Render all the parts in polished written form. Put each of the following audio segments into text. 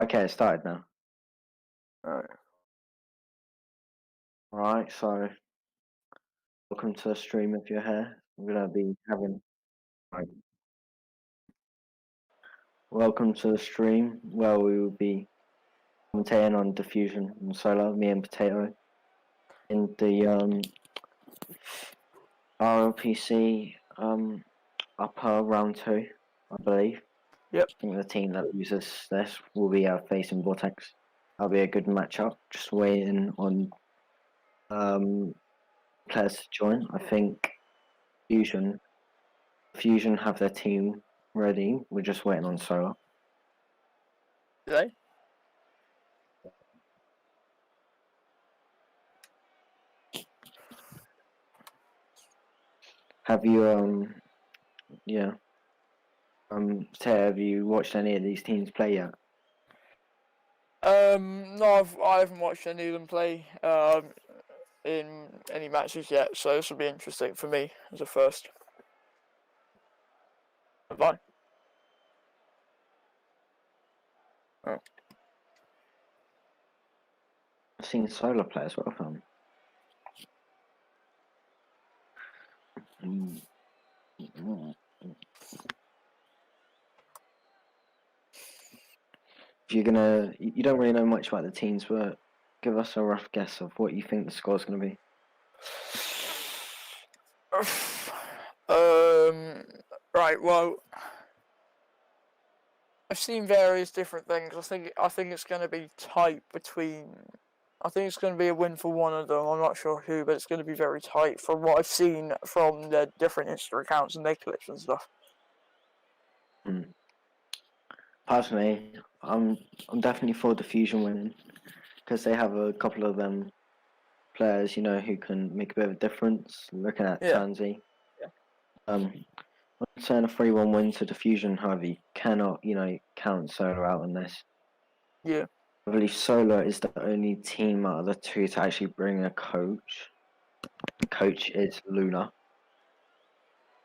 Okay, it started now. Alright. Alright, so welcome to the stream if you're here. We're gonna be having right. Welcome to the stream where we will be commentating on diffusion and solar, me and Potato. In the RLPC upper round 2, I believe. Yep. I think the team that loses this will be facing Vortex. That'll be a good matchup. Just waiting on players to join. I think Fusion have their team ready. We're just waiting on Solar. Do they? Have you Tay, have you watched any of these teams play yet? No, I haven't watched any of them play in any matches yet, so this will be interesting for me as a first. Bye. Oh. I've seen Solar play as well, fam. If you're gonna, you don't really know much about the teams, but give us a rough guess of what you think the score's gonna be. Right. Well, I've seen various different things. I think it's going to be tight between. I think it's going to be a win for one of them. I'm not sure who, but it's going to be very tight from what I've seen from the different Insta accounts and their clips and stuff. Personally, I'm definitely for Diffusion winning because they have a couple of them players, who can make a bit of a difference. Looking at Tansy, I'm saying a 3-1 win to Diffusion. However, you cannot, count Solar out on this. Yeah. I believe Solar is the only team out of the two to actually bring a coach. The coach is Luna,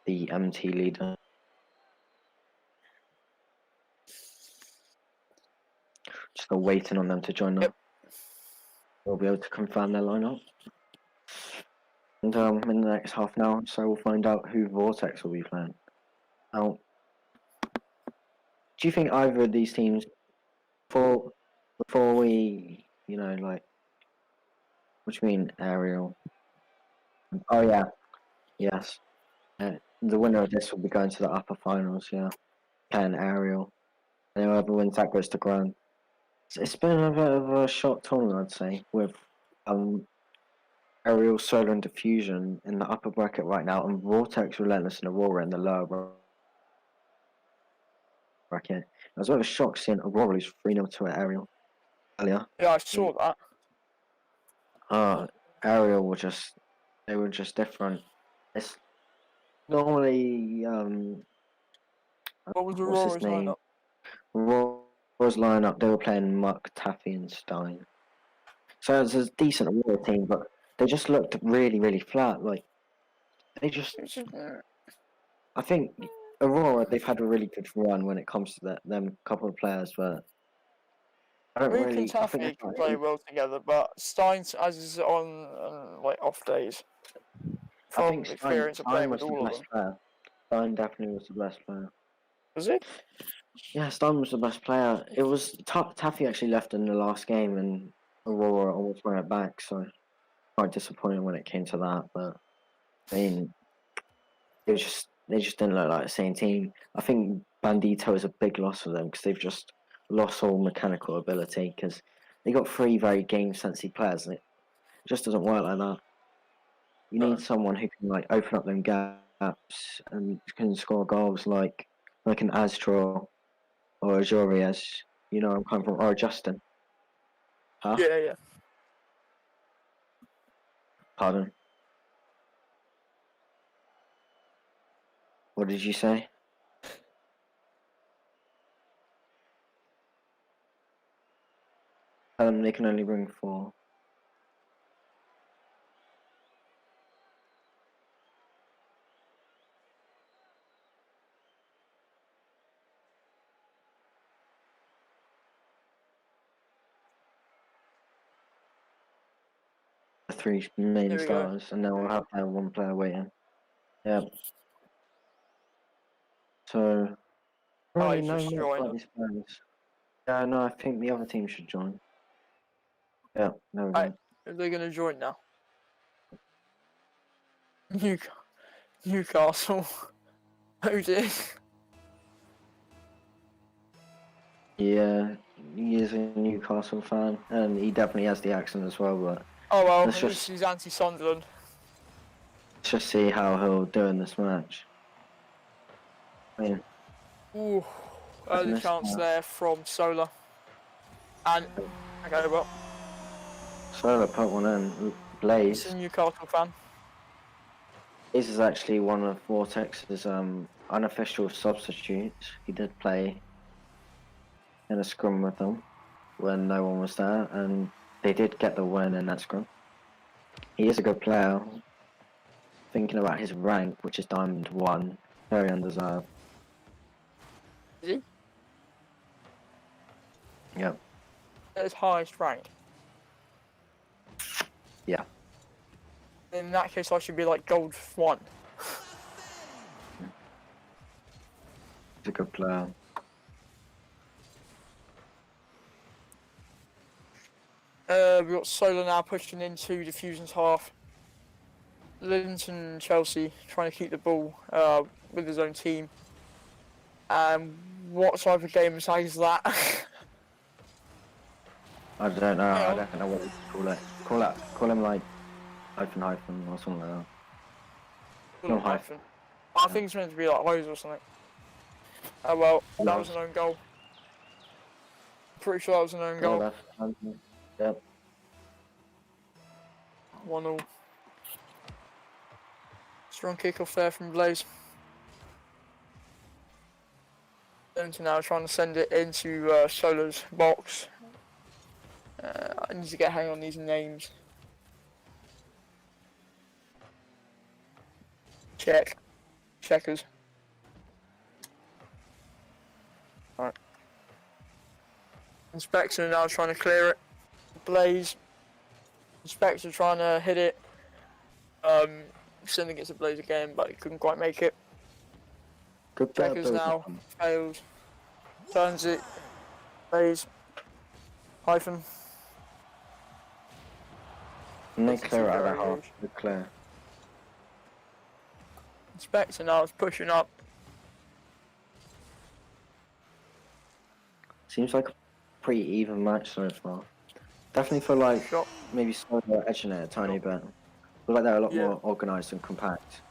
the MT leader. Just waiting on them to join up. We'll be able to confirm their lineup. And in the next half an hour, so we'll find out who Vortex will be playing. Now, do you think either of these teams, before we, what do you mean, Ariel? Oh yeah, yes. The winner of this will be going to the upper finals, yeah. Playing Ariel. And whoever wins that goes to Grand. It's been a bit of a shock tournament, I'd say, with Ariel, Solar, and Diffusion in the upper bracket right now, and Vortex, Relentless, and Aurora in the lower bracket. I was a bit of a shock seeing Aurora lose 3-0 to Ariel earlier. Yeah, I saw that. Ariel were just different. It's normally What was what's his Aurora's name? lineup? Aurora's lineup. They were playing Muck, Taffy, and Stein. So it was a decent Aurora team, but they just looked really, really flat. Like they just. I think Aurora, they've had a really good run when it comes to them couple of players, but I don't Mook and really. I think Taffy can play well together, but Stein as is on like off days. I think From experience of Stein playing with was the all of best them. player. Stein definitely was the best player. Was it? Yeah, Stein was the best player. It was Taffy actually left in the last game, and Aurora almost won it back. So quite disappointing when it came to that. But I mean, they just didn't look like the same team. I think Bandito is a big loss for them because they've just lost all mechanical ability because they got 3 very game sensitive players, and it just doesn't work like that. You need someone who can like open up them gaps and can score goals like an Astro or a Jorias. I'm coming from, or a Justin. Huh? Yeah. Pardon. What did you say? They can only bring 4. three main There we go. starters, and then we'll have that one player waiting. Yeah. So, Oh, really he's no just much joined. about these players. Yeah, no, I think the other team should join. Yeah, there we go. Right. Are they going to join now? Newcastle. Oh dear. Yeah, he is a Newcastle fan, and he definitely has the accent as well. But Oh well, let's at least he's anti-Sunderland. just see how he'll do in this match. I mean, Ooh, early this chance match, there from Solar. And, okay, well, Solar put one in. it's Blaze. a Newcastle fan. Blaze is actually one of Vortex's unofficial substitutes. He did play in a scrum with them when no one was there, and they did get the win in that scrum. He is a good player. Thinking about his rank, which is Diamond 1, very undeserved. Is he? Yep. At his highest rank. Yeah. In that case, I should be like gold 1. He's a good player. We've got Solar now pushing into Diffusion's half. Linton Chelsea trying to keep the ball with his own team. What type of game tag is that? I don't know. Yeah. I don't know what to call it. Call him like hyphen or something like that. No hyphen. I think it's meant to be like hose or something. Oh well, that No. was an own goal. Pretty sure that was an own goal. Left. Yep. 1-0. Strong kick-off there from Blaze. Linton now trying to send it into Solar's box. I need to get a hang on these names. Checkers. Alright. Inspector now trying to clear it. Blaze. Inspector trying to hit it. Sending it to Blaze again, but he couldn't quite make it. Good player. Checkers now fails. Turns it. Blaze. Hyphen. And they clear it out of half. Good clear. Inspector now is pushing up. Seems like a pretty even match so far. Definitely feel like Shot. maybe Solar edging it a tiny bit. Feel like they're a lot Yeah. more organised and compact.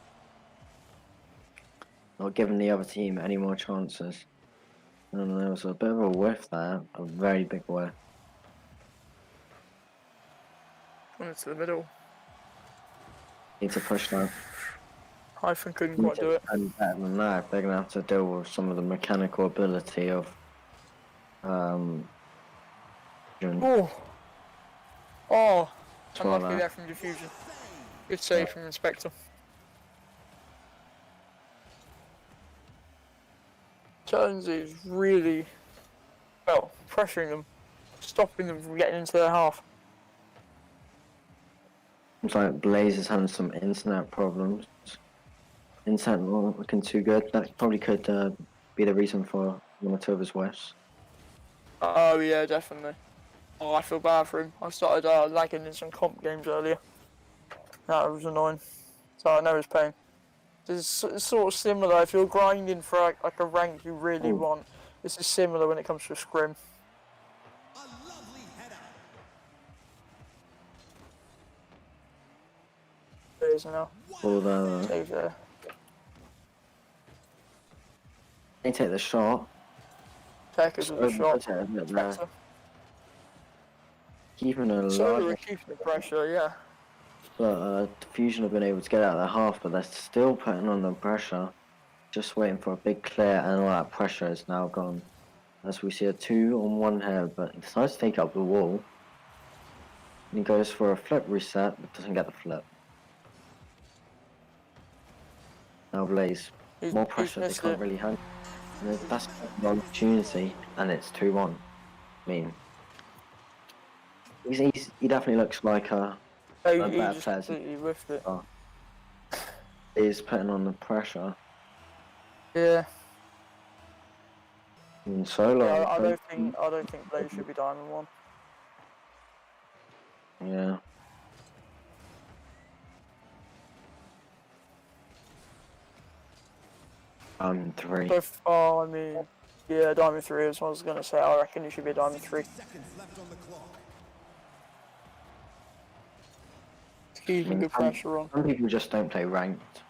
Not giving the other team any more chances. And there was a bit of a whiff there, a very big whiff. Into the middle. Need to push that. Hyphen couldn't quite do it. And better than that, they're gonna have to deal with some of the mechanical ability of Oh! Oh! Saw Unlucky that. there from Diffusion. Good save from Inspector. Jones is really, well, pressuring them, stopping them from getting into their half. It's like Blaze is having some internet problems. Internet not looking too good. That probably could be the reason for one or two of his whiffs. Oh yeah, definitely. Oh, I feel bad for him. I started lagging in some comp games earlier. That was annoying. So I know his pain. It's sort of similar. If you're grinding for like a rank you really want, this is similar when it comes to a scrim. There is now. Or the Save there. they take the shot. Checkers with a shot. They're keeping a So we're large, keeping the pressure, yeah. but Diffusion have been able to get out of their half, but they're still putting on the pressure. Just waiting for a big clear, and all that pressure is now gone. As we see a 2-on-1 here, but he decides to take up the wall. And he goes for a flip reset, but doesn't get the flip. Now Blaze, more pressure, they missed can't it. really handle. And that's an opportunity, and it's 2-1. I mean, he definitely looks like a He better just players. completely whiffed it. He's putting on the pressure. Yeah. And Solo. Yeah, I don't think Blaze should be Diamond 1. Yeah. Diamond 3. So far, I mean, yeah, Diamond 3 is what I was gonna say. I reckon he should be Diamond 3. Keeping good pressure on. Some people just don't play ranked.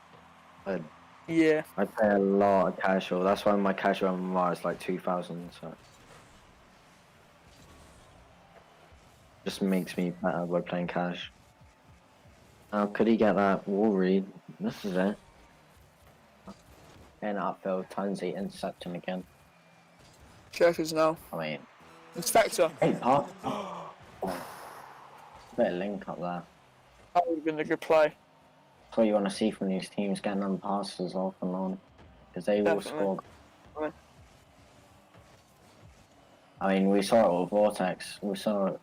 Yeah. I play a lot of casual. That's why my casual MMR is like 2000. So just makes me better by playing cash. How could he get that wall read? This is it. And upfield, Tansy intercept him again. Checkers now. I mean, Inspector. hey, Park. Bit of link up there. That would have been a good play. That's what you want to see from these teams, getting them passes off and on. Because they will score. Definitely. I mean, we saw it with Vortex. We saw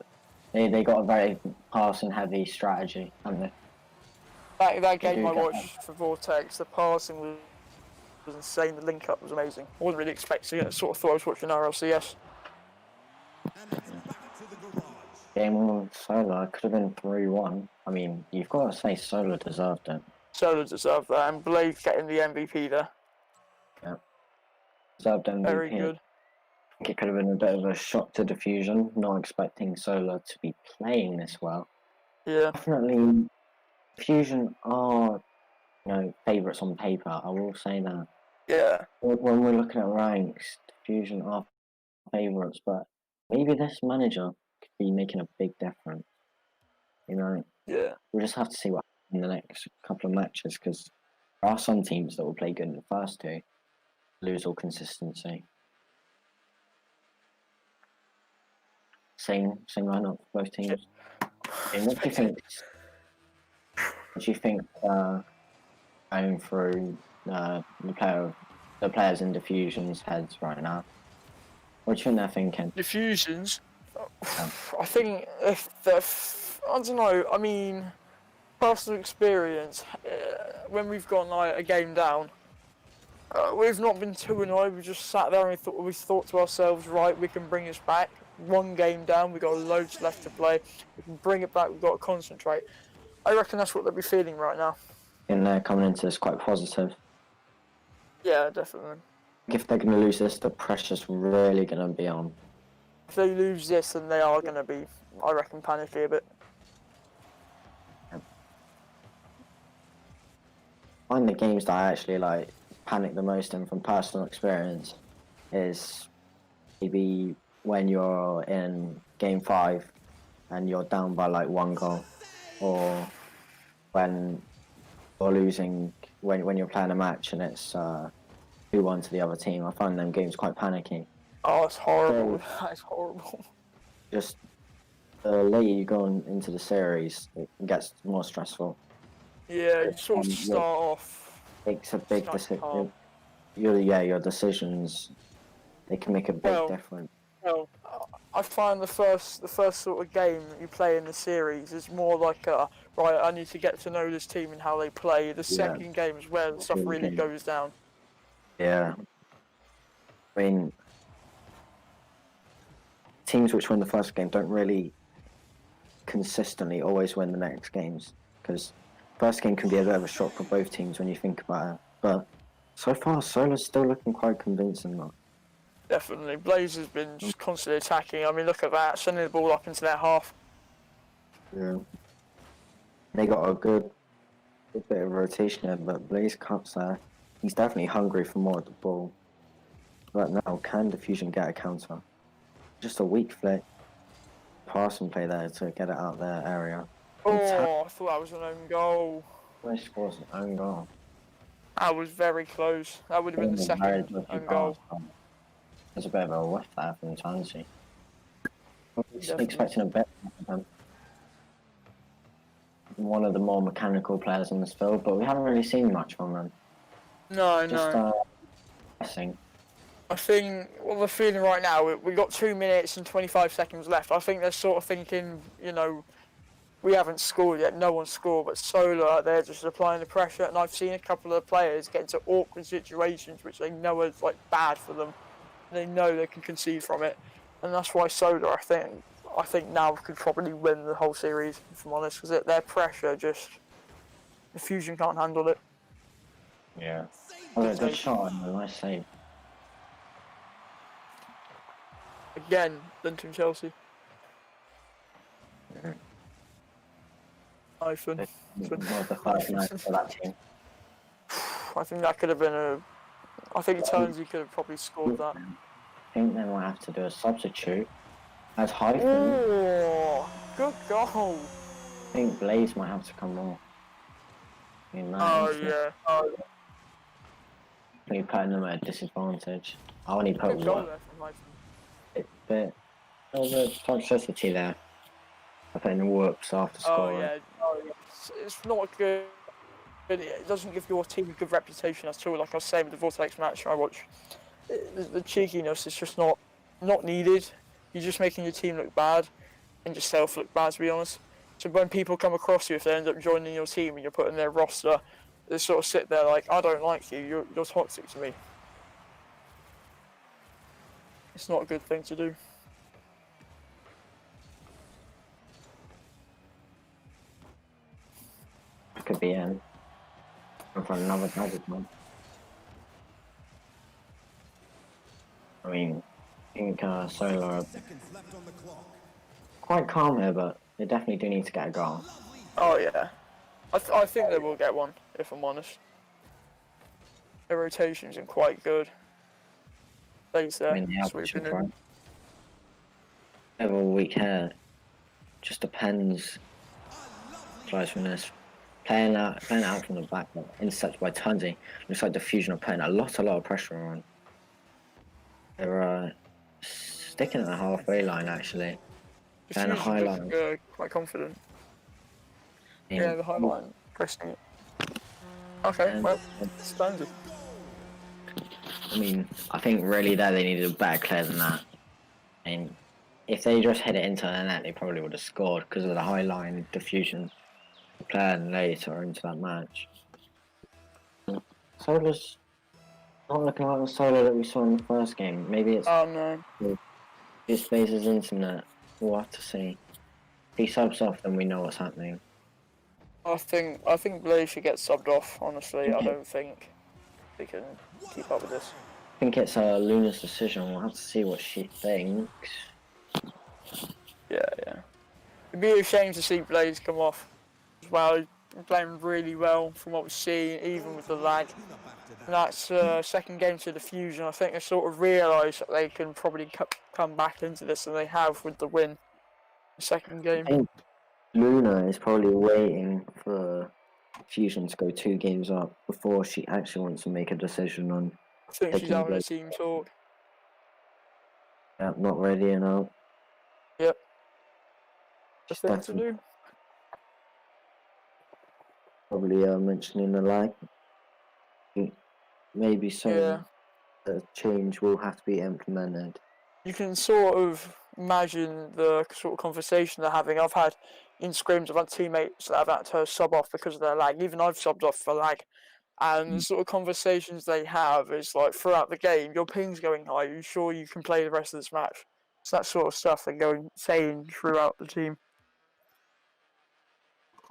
they got a very passing heavy strategy, haven't they? That game do I get watched for Vortex, the passing was insane. The link up was amazing. I wasn't really expecting it. I sort of thought I was watching RLCS. Game 1 Solar could have been 3-1. I mean, you've got to say Solar deserved it. Solar deserved that, and Blaze getting the MVP there. Yeah. Deserved MVP. Very good. I think it could have been a bit of a shock to Diffusion, not expecting Solar to be playing this well. Yeah. Definitely, Diffusion are, favourites on paper. I will say that. Yeah. When we're looking at ranks, Diffusion are favourites, but maybe this manager could be making a big difference. Yeah. We'll just have to see what happens in the next couple of matches, because there are some teams that will play good in the first two, lose all consistency. Same lineup for both teams. And what do you think? What do you think going through the players in Diffusion's heads right now? What do you think they're thinking? Diffusions. I think I don't know. I mean, personal experience. When we've gone like a game down, we've not been too annoyed. We just sat there and we thought to ourselves, right, we can bring this back. One game down, we got loads left to play. We can bring it back. We've got to concentrate. I reckon that's what they'll be feeling right now. And they're coming into this quite positive. Yeah, definitely. If they're going to lose this, the pressure's really going to be on. If they lose this, then they are going to be, I reckon, panicky a bit. I find the games that I actually panic the most in from personal experience is maybe when you're in game 5 and you're down by 1 goal, or when you're losing when you're playing a match and it's 2-1 to the other team. I find them games quite panicky. Oh, it's horrible. That's horrible. Just the later you go into the series, it gets more stressful. Yeah, you sort of start off. It's a big decision. Your decisions, they can make a big difference. Well, I find the first sort of game that you play in the series is more like right, I need to get to know this team and how they play. The second game is where the stuff really goes down. Yeah. I mean, teams which win the first game don't really consistently always win the next games, because first game can be a bit of a shock for both teams when you think about it. But so far, Solar's still looking quite convincing, though. Definitely. Blaze has been just constantly attacking. I mean, look at that, sending the ball up into their half. Yeah. They got a good bit of rotation there, but Blaze cuts there. He's definitely hungry for more of the ball. But now, can Diffusion get a counter? Just a weak flick. Pass and play there to get it out their area. Oh, I thought that was an own goal. Blaze scores an own goal. That was very close. That would have been the second own goal. There's a bit of a whiff there from Tansy. Expecting a bit from them. One of the more mechanical players in this field, but we haven't really seen much from them. No. Guessing. I think what we're feeling right now, we got 2 minutes and 25 seconds left. I think they're sort of thinking, we haven't scored yet, no one's scored, but Solar out there just applying the pressure, and I've seen a couple of players get into awkward situations which they know are like bad for them. They know they can concede from it, and that's why Solar, I think now could probably win the whole series, if I'm honest, because their pressure just, the Fusion can't handle it. Yeah. Oh, a good shot and a nice save. Again, Linton Chelsea. Hyphen. Not the first night for that team. I think that could have been a. I think Turnsey could have probably scored that. I think they might have to do a substitute as Hyphen. Oh, good goal. I think Blaze might have to come off. Oh yeah. Oh, Really putting them at a disadvantage. I only put good goal one. there from Hyphen. But there was a toxicity there. I put in whoops after Oh scoring. yeah. Oh, yeah. It's not good. It doesn't give your team a good reputation at all. Like I was saying with the Vortex match I watched, the cheekiness is just not needed. You're just making your team look bad and yourself look bad, to be honest. So when people come across you, if they end up joining your team and you're put in their roster, they sort of sit there like, I don't like you, you're toxic to me. It's not a good thing to do. Could be in for another one. I mean, I think Solar are quite calm here, but they definitely do need to get a goal. Oh yeah, I think they will get one, if I'm honest. Their rotations are quite good. Plays there, I mean, the sweeping average in. they have all week here. Just depends. Tries from this. Playing out from the back, intercepted by Turnsey. Looks like the Fusion are putting a lot of pressure on. They're sticking at the halfway line actually. The And a Fusion high look, line. quite confident. In- Yeah, the high line, pressing it. Okay, And- well, standard. I mean, I think really there they needed a better clear than that. And if they just hit it into the net, they probably would have scored because of the high line diffusion playing later into that match. Solar's not looking like the Solar that we saw in the first game. Maybe it's Oh no. just Blaze's internet. We'll have to see. If he subs off, then we know what's happening. I think Blaze should get subbed off, honestly. I don't think they can keep up with this. I think it's Luna's decision. We'll have to see what she thinks. Yeah. It'd be a shame to see Blaze come off as well. He's playing really well from what we've seen, even with the lag. And that's second game to the Fusion. I think they sort of realised that they can probably come back into this, and they have with the win. The second game. I think Luna is probably waiting for Fusion to go 2 games up before she actually wants to make a decision on. I think she's taking having a Blaze. team talk. Not ready enough. Yep. The She's thing to definitely do. probably mentioning the lag. Maybe so. Yeah. A change will have to be implemented. You can sort of imagine the sort of conversation they're having. I've had in scrims, I've had teammates that have had to sub off because of their lag. Even I've subbed off for lag. And the sort of conversations they have is like, throughout the game, your ping's going high. Are you sure you can play the rest of this match? It's that sort of stuff they're saying throughout the team.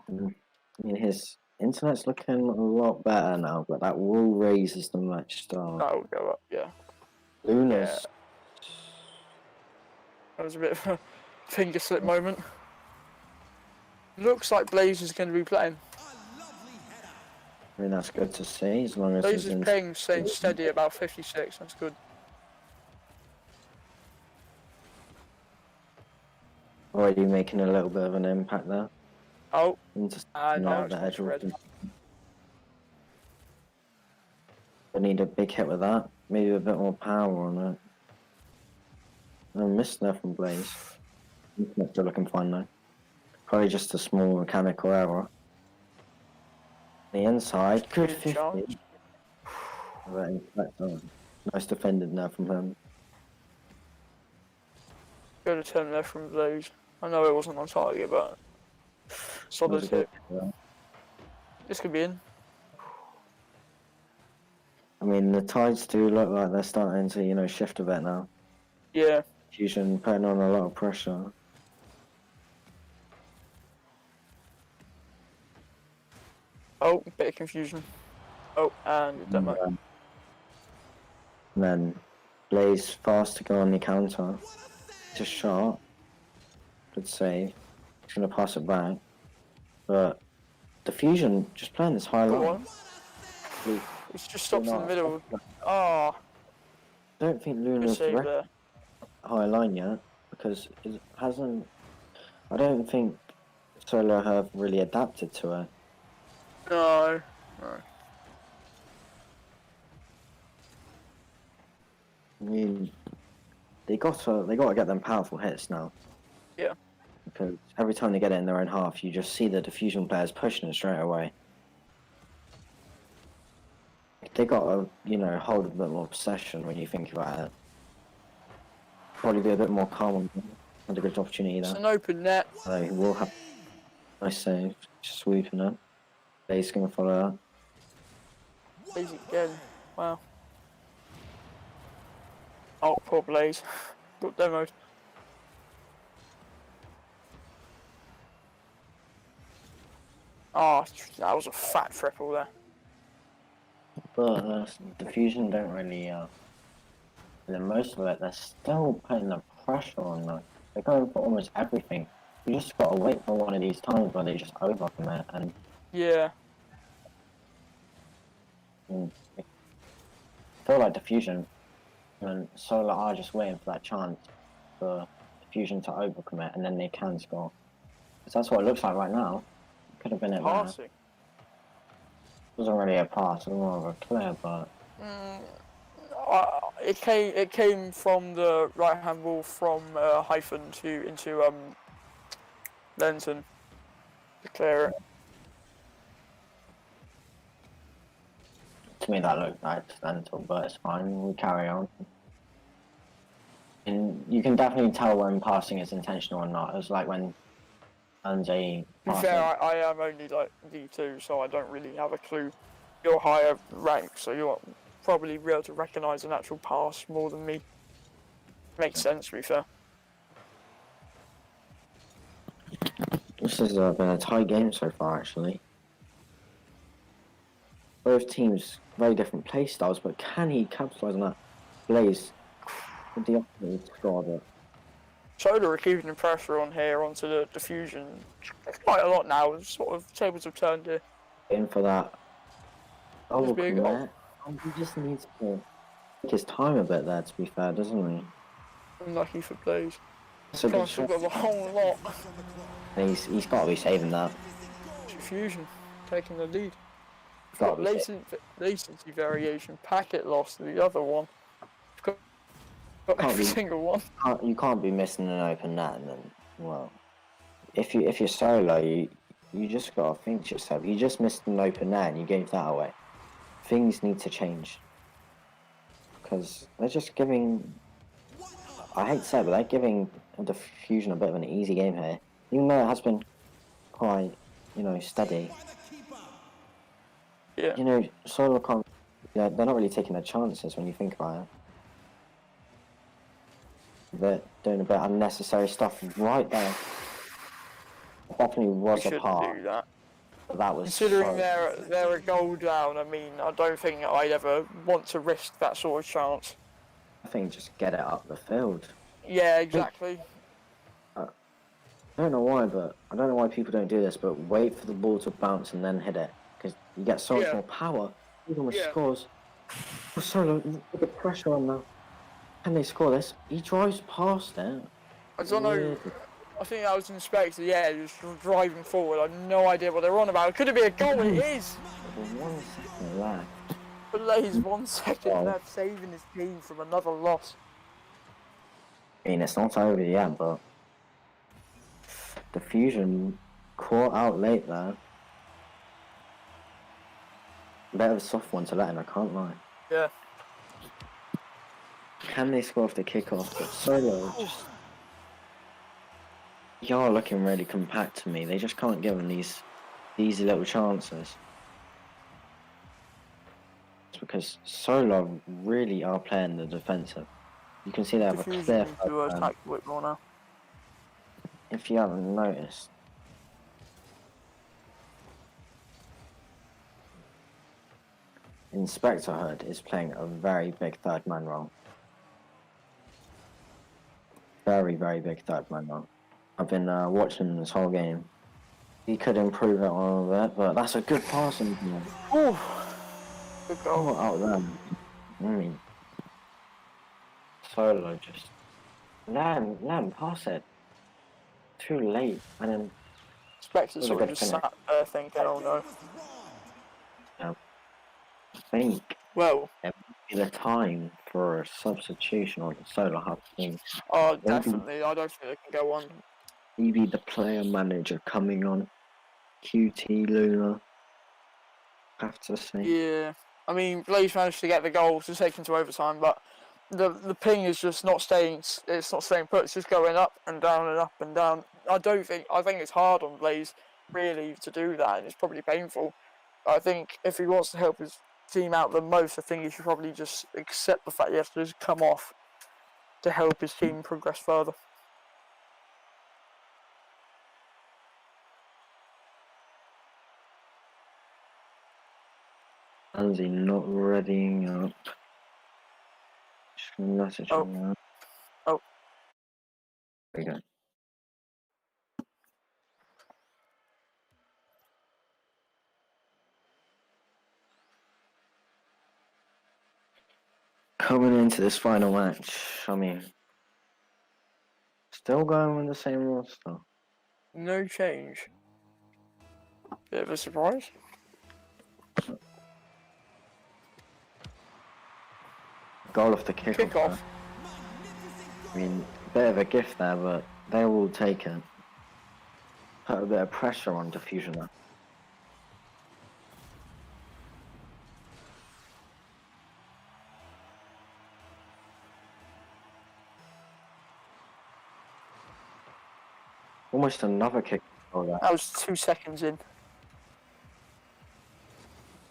I mean, his internet's looking a lot better now, but that will raise as the match starts. That will go up, yeah. Luna's. That was a bit of a finger slip moment. Looks like Blaze is going to be playing. I mean, that's good to see, as long as Blaze his is playing, staying steady at about 56. That's good. already making a little bit of an impact there. Oh, Into no, the it's edge red. I need a big hit with that. Maybe a bit more power on it. I missed there from Blaze. Still looking fine though. Probably just a small mechanical error. The inside, good Good 50. chance. Nice defended now from him. Good attempt there from Blaze. I know it wasn't on target, but Solid was a good. hit. This could be in. I mean, the Tides do look like they're starting to, shift a bit now. Yeah. Fusion putting on a lot of pressure. Oh, bit of confusion. Oh, and And demo. then Blaze fast to go on the counter. Just shot. Good save. He's gonna pass it back. But the Fusion just playing this high Go line. on. It's just stops in the middle. Oh, I don't think good Luna's save wrecked there. high line yet because it hasn't. I don't think Solo have really adapted to it. No. No. I mean, they got to get them powerful hits now. Yeah. Because every time they get it in their own half, you just see the diffusion players pushing it straight away. They got to, hold a bit more possession when you think about it. Probably be a bit more calm and a good opportunity It's there. an open net. So he will have nice save, just sweeping it. Blaze gonna follow that. Blaze again. Wow. Oh, poor Blaze. Got demoed. Oh, that was a fat triple there. But diffusion don't really. Most of it, they're still putting the pressure on them. They're going for almost everything. You just gotta wait for one of these times where they just overcommit and. Yeah. I feel like diffusion and Solar are just waiting for that chance for diffusion to overcommit and then they can score. Because that's what it looks like right now. Could have been it there. Passing. It wasn't really a pass, it was more of a clear, but It came from the right hand wall from Hyphen into Lenton to clear it. to me that looked accidental, but it's fine, we carry on. And you can definitely tell when passing is intentional or not. It was like when Anze To be fair, I am only like D2, so I don't really have a clue. You're higher ranked, so you're probably be able to recognise an actual pass more than me. Makes sense, to be fair. This has been a tight game so far, actually. Both teams very different play styles, but can he capitalise on that? Blaze with the opportunity to score, but Solar are keeping the pressure on here onto the diffusion quite a lot now. Sort of tables have turned here. in for that. Oh, Must be a goal. he just needs to take his time a bit there, to be fair, doesn't he? Unlucky for Blaze. So Can't still got a whole lot. he's got to be saving that. Diffusion taking the lead. Got Got to be saving. latency variation. Packet lost the other one. Got Can't every be- single one. You can't be missing an open net, and then well, if you're Solo, you just got to think to yourself. You just missed an open net, and you gave that away. Things need to change because they're just giving. I hate to say it, but they're giving Diffusion a bit of an easy game here, even though it has been quite, steady. Yeah. Solo can't. Yeah, they're not really taking their chances when you think about it. They're doing a bit of unnecessary stuff right there. It definitely We was a shouldn't part, do that. but that was Considering so- they're a goal down, I mean, I don't think I'd ever want to risk that sort of chance. I think just get it up the field. Yeah, exactly. I don't know why, but I don't know why people don't do this, but wait for the ball to bounce and then hit it, because you get so much Yeah. more power, even with Yeah. scores. Oh, Solo, put the pressure on now. Can they score this? He drives past it. I don't know. Weird. I think I was inspector. Yeah, he was driving forward. I had no idea what they were on about. Could it be a goal? It is. There's 1 second left. Blaze 1 second Wow. left, saving his team from another loss. I mean, it's not over yet, but Diffusion caught out late there. Bit of a soft one to let in, I can't lie. Yeah. Can they score off the kickoff? But Solo just You're looking really compact to me. They just can't give them these easy little chances. It's because Solar really are playing the defensive. You can see they have a clear Diffusion first to man. attack Whitmore now. If you haven't noticed. Inspector Hood is playing a very big third man role. Very, very big third man role. I've been watching this whole game. He could improve it on a bit, but that's a good passing game. Oh, good goal. Oh, out there. I mean, Solo just let him pass it. Too late, and then Spectre was a sort of good just finish. sat there thinking, oh no. I think Well, it might be the time for a substitution on the Solo Hub team. definitely. I don't think they can go on. Maybe the player manager coming on. QT Luna. Have to say. Yeah. I mean, Blaze managed to get the goal to take into overtime, but the ping is just not staying. It's not staying put. It's just going up and down and up and down. I think it's hard on Blaze really to do that, and it's probably painful. I think if he wants to help his team out the most, I think he should probably just accept the fact he has to just come off to help his team progress further. Anzi not readying up. Just message Oh. on that. Oh. There we go. Coming into this final match, I mean, still going with the same roster. No change. Bit of a surprise. Goal off the kickoff. Kickoff. I mean, bit of a gift there, but they will take it. Put a bit of pressure on Diffusion there. Almost another kick. That was 2 seconds in.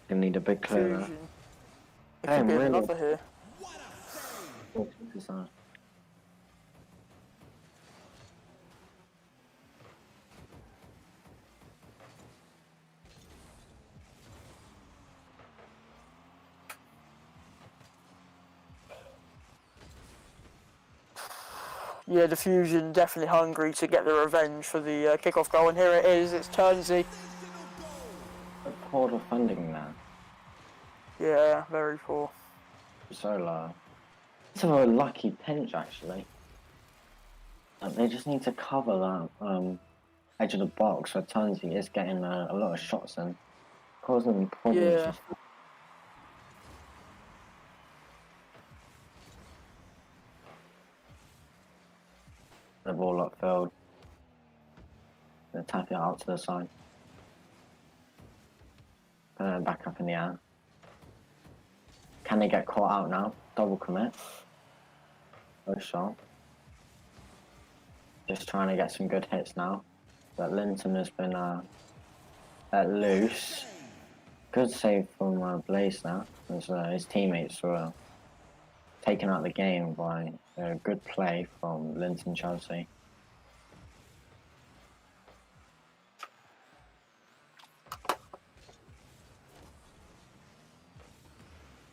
They need a big clear there. Fusion. There could be really? another here. What is that? Yeah, the Fusion definitely hungry to get the revenge for the kickoff goal, and here it is. It's Turnsey. Poor defending there. Yeah, very poor. Solar. It's a lucky pinch actually. They just need to cover that edge of the box where Turnsey is getting a lot of shots in, causing problems. Yeah. The ball upfield. They tap it out to the side. Back up in the air. Can they get caught out now? Double commit. No shot. Just trying to get some good hits now. But Linton has been let loose. Good save from Blaze there, as his teammates were taken out of the game by a good play from Linton Chelsea.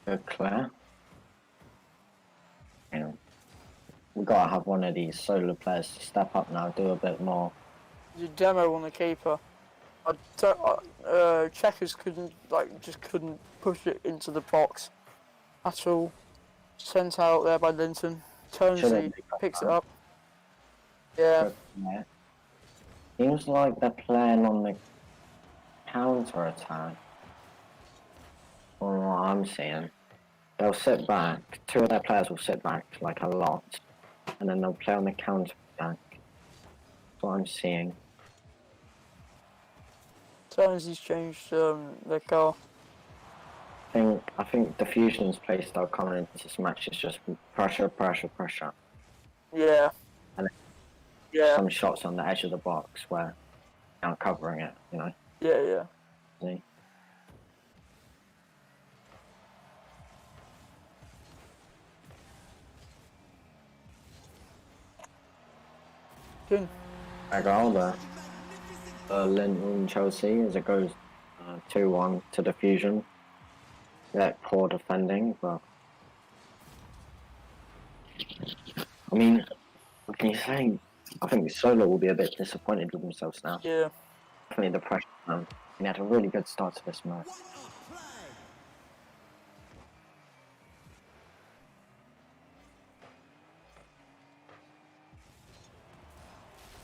Good clear. We've got to have one of these Solar players to step up now, do a bit more. The demo on the keeper. Checkers just couldn't push it into the box at all. Sent out there by Linton. Turnsey picks it up. Yeah. Seems like they're playing on the counter attack. From what I'm seeing, they'll sit back. 2 of their players will sit back like a lot, and then they'll play on the counter attack. That's what I'm seeing. Turnsey's changed their car. I think Diffusion's playstyle coming into this match is just pressure, pressure, pressure. Yeah. Yeah, some shots on the edge of the box where they aren't covering it, yeah. See? Good. A goal there. Linton Chelsea as it goes 2-1 to Diffusion. Yeah, poor defending, but I mean, what can you say? I think Solo will be a bit disappointed with themselves now. Yeah. Definitely the pressure. He had a really good start to this match.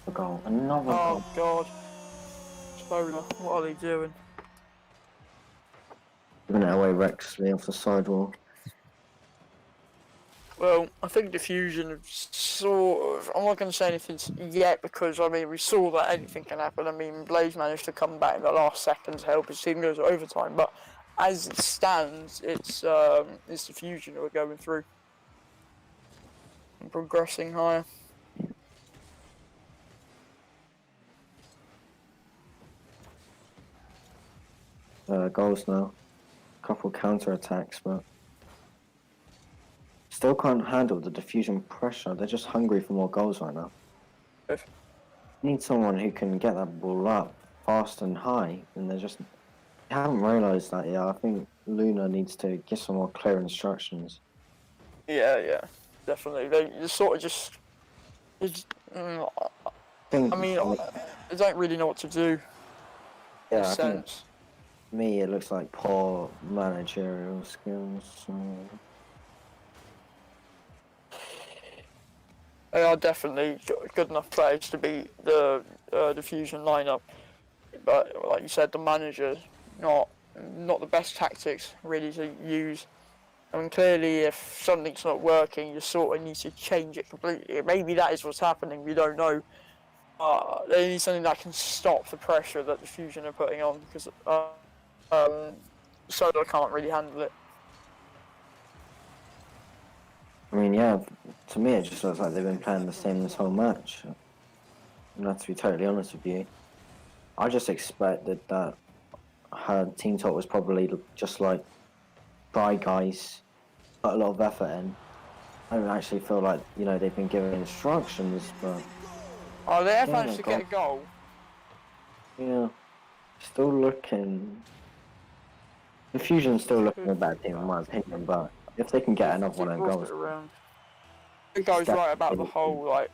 A goal, another Oh goal. God. Spoiler. What are they doing? Giving it away recklessly off the sidewall. Well, I think Diffusion have sort of. I'm not going to say anything yet because I mean we saw that anything can happen. I mean Blaze managed to come back in the last second to help his team go to overtime, but as it stands, it's Diffusion who are going through and progressing higher. Goals now. Couple counter attacks, but still can't handle the Diffusion pressure. They're just hungry for more goals right now. If- Need someone who can get that ball up fast and high, and they haven't realised that yet. I think Luna needs to give some more clear instructions. Yeah, definitely. They sort of just. think, I mean, they don't really know what to do in a yeah, I think sense. to me it looks like poor managerial skills. They are definitely good enough players to beat the Diffusion lineup, but like you said, the manager not the best tactics really to use. I mean, clearly, if something's not working, you sort of need to change it completely. Maybe that is what's happening. We don't know. They need something that can stop the pressure that Diffusion are putting on because Solo can't really handle it. I mean, yeah, to me it just looks like they've been playing the same this whole match. And to be totally honest with you, I just expected that her team talk was probably just like, try guys, put a lot of effort in. I don't actually feel like, they've been given instructions, but Oh, they have yeah, managed to get a goal. yeah, still looking. The Fusion's still looking a bad team in my opinion, but if they can get another one of They've lost goals, it around. It goes right about the definitely. whole like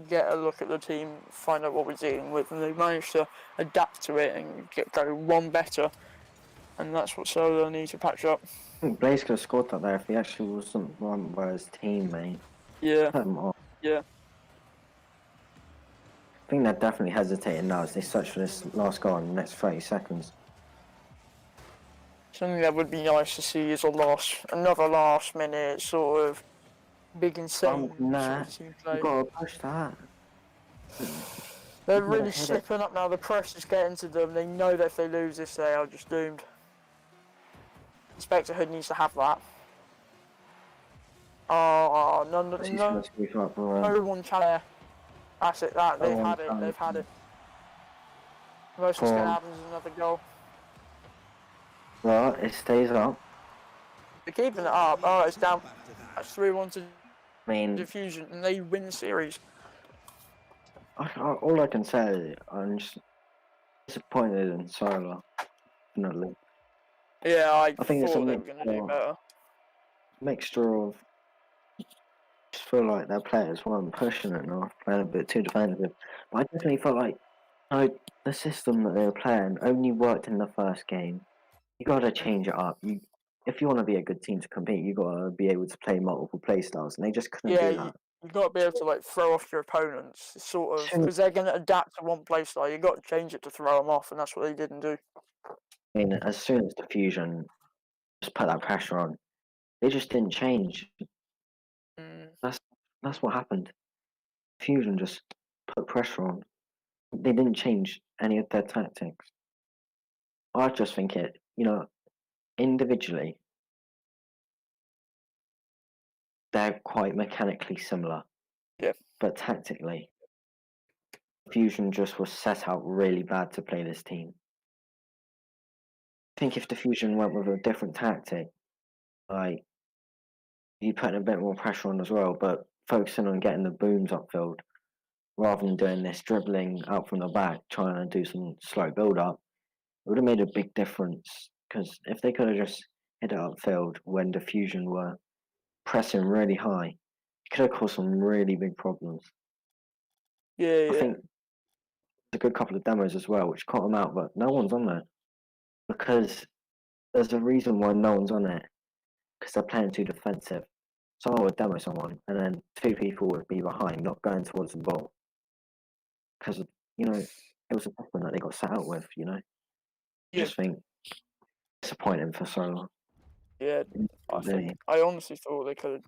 get a look at the team, find out what we're dealing with, and they managed to adapt to it and go one better. And that's what Solo needs to patch up. I think Blaze could have scored that there if he actually wasn't run by his teammate. Yeah, Put him off. yeah. I think they're definitely hesitating now as they search for this last goal in the next 30 seconds. Something that would be nice to see is another last minute sort of big insane sort of team play. You gotta push that. They're really slipping up now. The pressure's getting to them. They know that if they lose this, they are just doomed. Spectre Hood needs to have that. Oh, no one challenge. That's it. They've had it. They've had it. The most that's going to happen is another goal. Well, it stays up. They're keeping it up. Oh, it's down. That's 3-1 to Diffusion, and they win the series. All I can say, I'm just disappointed in Solo. Definitely. Yeah, I think it's thought they were going to do better. Mixture of. Just feel like their players weren't pushing it enough, playing a bit too defensive. But I definitely felt like the system that they were playing only worked in the first game. You gotta change it up. If you want to be a good team to compete, you gotta be able to play multiple play styles, and they just couldn't do that. You got to be able to like throw off your opponents, sort of, because they're going to adapt to one play style. You got to change it to throw them off, and that's what they didn't do. I mean, as soon as Diffusion just put that pressure on, they just didn't change. That's what happened. Fusion just put pressure on. They didn't change any of their tactics. I just think individually, they're quite mechanically similar. Yeah. But tactically, Fusion just was set out really bad to play this team. I think if the Fusion went with a different tactic, like you put a bit more pressure on as well, but focusing on getting the booms upfield rather than doing this dribbling out from the back, trying to do some slow build up, it would have made a big difference. Because if they could have just hit it upfield when the Fusion were pressing really high, it could have caused some really big problems. Yeah, I yeah. think a good couple of demos as well, which caught them out, but no one's on there because there's a reason why no one's on it because they're playing too defensive. Someone would demo someone, and then two people would be behind, not going towards the ball because it was a problem that they got set out with. I Yeah, just think disappointing for Solo. yeah. I honestly thought they could have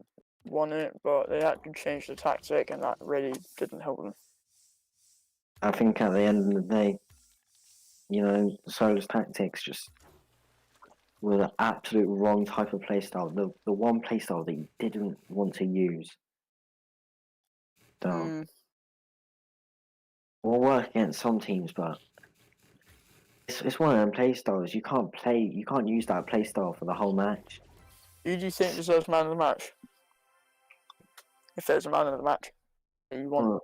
won it, but they had to change the tactic, and that really didn't help them. I think at the end of the day, Solo's tactics just were the absolute wrong type of playstyle. The one playstyle that he didn't want to use. So will work against some teams, but it's one of them playstyles. You can't use that playstyle for the whole match. Who do you think deserves man of the match? If there's a man of the match that you want, Well,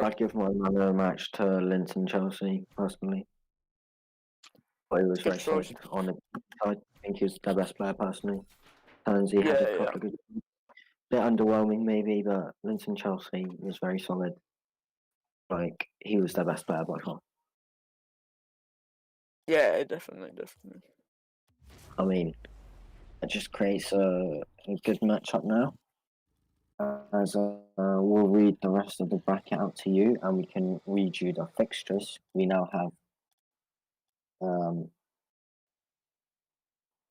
I'd give my man of the match to Linton Chelsea personally. But he was good very choice. solid on it. I think he was their best player personally. Tansy had a couple of good, bit underwhelming maybe, but Linton Chelsea was very solid. Like he was their best player by far. Yeah, definitely. I mean, it just creates a good matchup now. As we'll read the rest of the bracket out to you, and we can read you the fixtures. We now have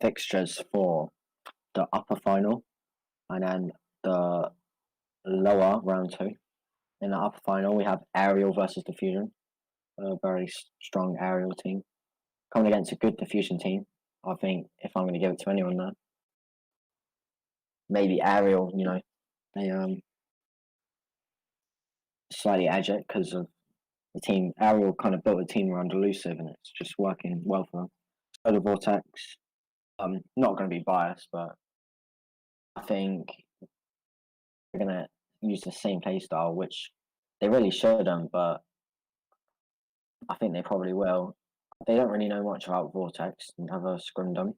fixtures for the upper final, and then the lower round 2. In the upper final, we have Ariel versus Diffusion, a very strong Ariel team, coming against a good Diffusion team. I think if I'm going to give it to anyone now, maybe Ariel. They slightly edge it because of the team. Ariel kind of built a team around Elusive, and it's just working well for them. So the Vortex, I'm not going to be biased, but I think they're going to use the same play style, which they really shouldn't, but I think they probably will. They don't really know much about Vortex and have a scrum dummy.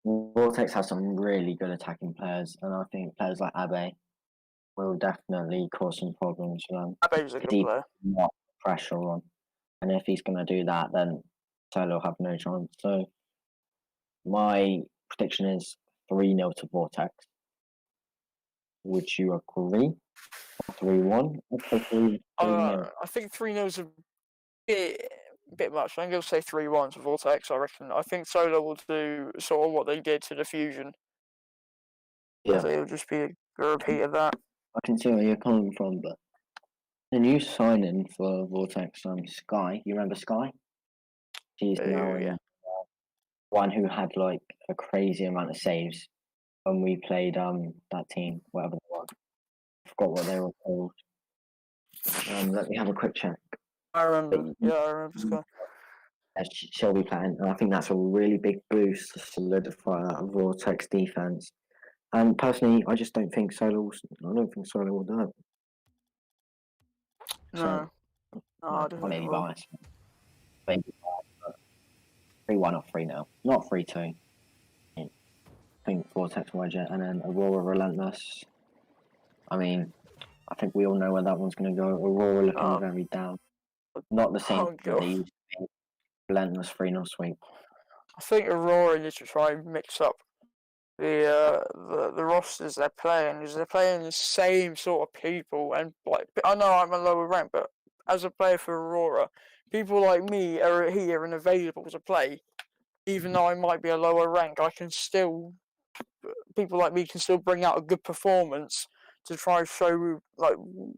Vortex has some really good attacking players, and I think players like Abe will definitely cause some problems for them. Abe's a good player. Not pressure on, and if he's going to do that, then Solo will have no chance. So my prediction is 3-0 to Vortex. Would you agree? 3-1? I think 3-0 is a bit much. I'm going to say 3-1 to Vortex, I reckon. I think Solo will do sort of what they did to the Fusion. Yeah. I think it'll just be a repeat of that. I can see where you're coming from, but the new signing for Vortex, Sky. You remember Sky? She's now one who had like a crazy amount of saves when we played that team, whatever they were. I forgot what they were called. Let me have a quick check. I remember. Yeah, I remember Sky. She'll be playing, and I think that's a really big boost to solidify that Vortex defense. And personally, I just don't think Solo. I don't think Solo will do it. No, I don't maybe biased. Maybe 3-1 or 3-0, not 3-2. I think Vortex will edge it, and then Aurora Relentless. I mean, I think we all know where that one's going to go. Aurora looking very down. Not the same that they used to be. Relentless 3-0 sweep. I think Aurora needs to try and mix up the rosters they're playing, because they're playing the same sort of people. And like, I know I'm a lower rank, but as a player for Aurora, people like me are here and available to play. Even though I might be a lower rank, people like me can still bring out a good performance to try and show like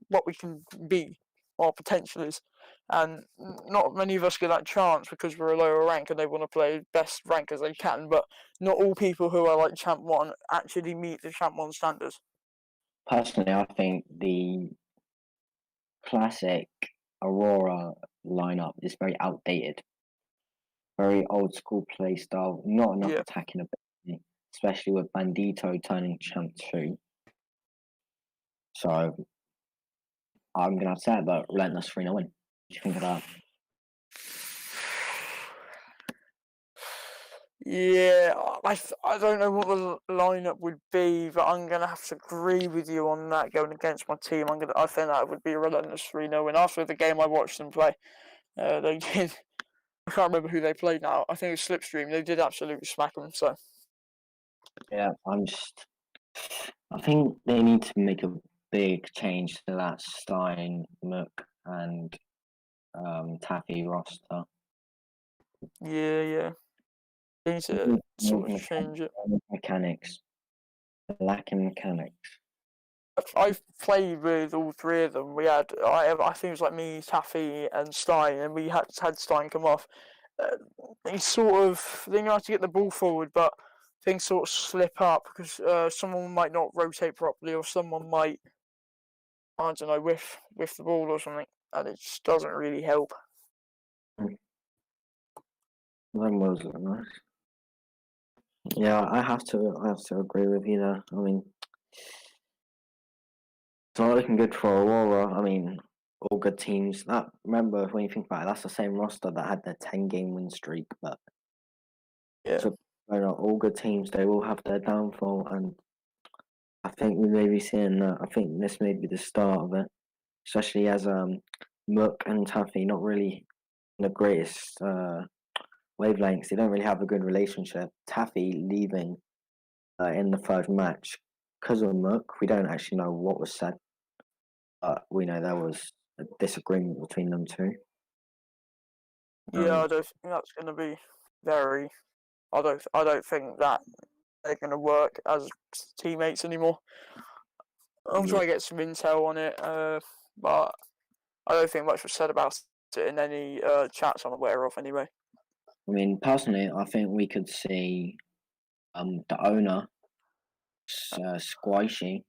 what we can be, our potential is. And not many of us get that chance because we're a lower rank and they want to play best rank as they can, but not all people who are like Champ 1 actually meet the Champ 1 standards. Personally, I think the classic Aurora lineup is very outdated, very old school play style, not enough Yeah. attacking ability, especially with Bandito turning champ 2. So I'm gonna have to say it, but relentless 3-0 win. What do you think of that? Yeah, I don't know what the lineup would be, but I'm gonna have to agree with you on that. Going against my team, I think that would be a relentless 3-0 win. After the game I watched them play, they did. I can't remember who they played now. I think it was Slipstream. They did absolutely smack them. So Yeah, I think they need to make a big change to that Stein, Mook, and Taffy roster. yeah, they need to sort of change it. Mechanics, lacking mechanics. I've played with all three of them. I think it was like me, Taffy, and Stein, and we had Stein come off. They know how to get the ball forward, but things sort of slip up because someone might not rotate properly, or someone might, I don't know, with the ball or something, and it just doesn't really help. That was nice. Yeah, I have to agree with you there. I mean, it's not looking good for Aurora. I mean, all good teams. That remember when you think about it, that's the same roster that had their 10-game win streak. But Yeah, so, all good teams, they will have their downfall, and I think we may be seeing that. I think this may be the start of it, especially as Mook and Taffy not really the greatest wavelengths. They don't really have a good relationship. Taffy leaving in the third match because of Mook. We don't actually know what was said, but we know there was a disagreement between them two. yeah, I don't think that's going to be very. I don't think that they're going to work as teammates anymore. I'm trying to get some intel on it, but I don't think much was said about it in any chats I'm aware of, anyway. I mean, personally, I think we could see the owner, Squishy,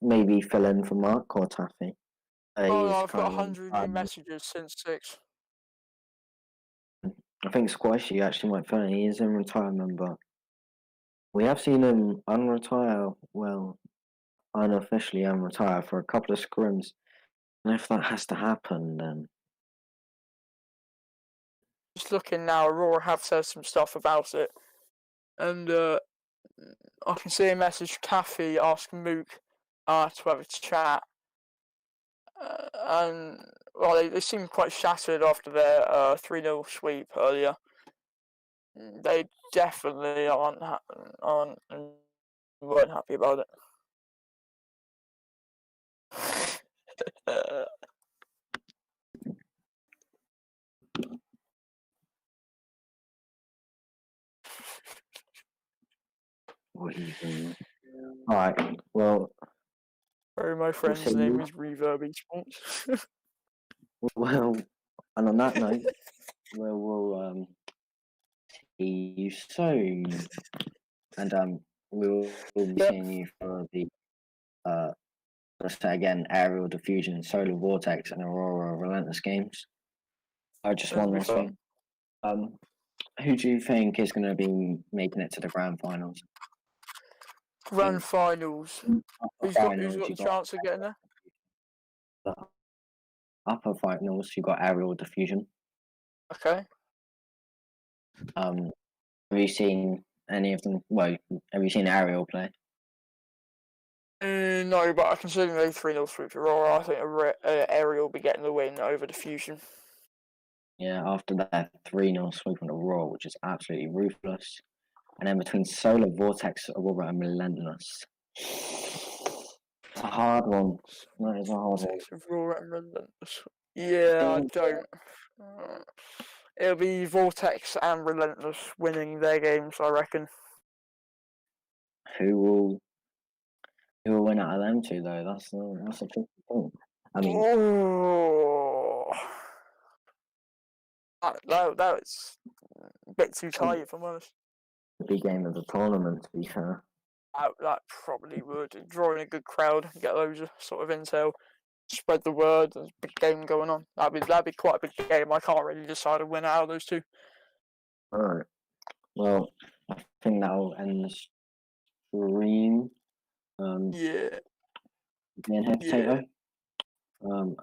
maybe fill in for Mark or Taffy. Oh, He's I've got currently, 100 new messages since 6. I think Squishy actually might fill in. He is in retirement, but we have seen him unretire, well, unofficially unretire for a couple of scrims. And if that has to happen, then Just looking now, Aurora have said some stuff about it, and I can see a message Taffy ask Mook to have a chat, and well, they seem quite shattered after their 3-0 sweep earlier. They definitely aren't weren't happy about it. what are you doing? All right. Well, Sorry, my friend's say name you. is Reverb Esports. Well, and on that note, we'll see you soon, and we'll be Yep. seeing you for the let's say again, Aerial Diffusion, Solar Vortex, and Aurora Relentless games. Just That'll one be last fun. thing. Who do you think is going to be making it to the grand finals? Grand finals. Who's got the chance of getting there? The upper finals. You got Aerial Diffusion. Okay. Have you seen any of them? Well, have you seen Aerial play? No, but I considering they 3-0 sweep Aurora, I think Aerial will be getting the win over Diffusion. Yeah, after that 3-0 sweep on the Raw, which is absolutely ruthless. And then between Solar Vortex, Aurora, and Relentless. It's a hard one. That is a hard one. Aurora and Relentless. Yeah, I don't. It'll be Vortex and Relentless winning their games, I reckon. Who will win out of them two though? That's a tricky thing. I mean, Oh, that's a bit too tight, if I'm honest. the big game of the tournament, to be fair. That probably would. Drawing a good crowd, get loads of sort of intel. spread the word. There's a big game going on. That'd be quite a big game. I can't really decide a winner out of those two. All right. Well, I think that'll end the stream. Yeah. Me and Head Yeah. Potato. And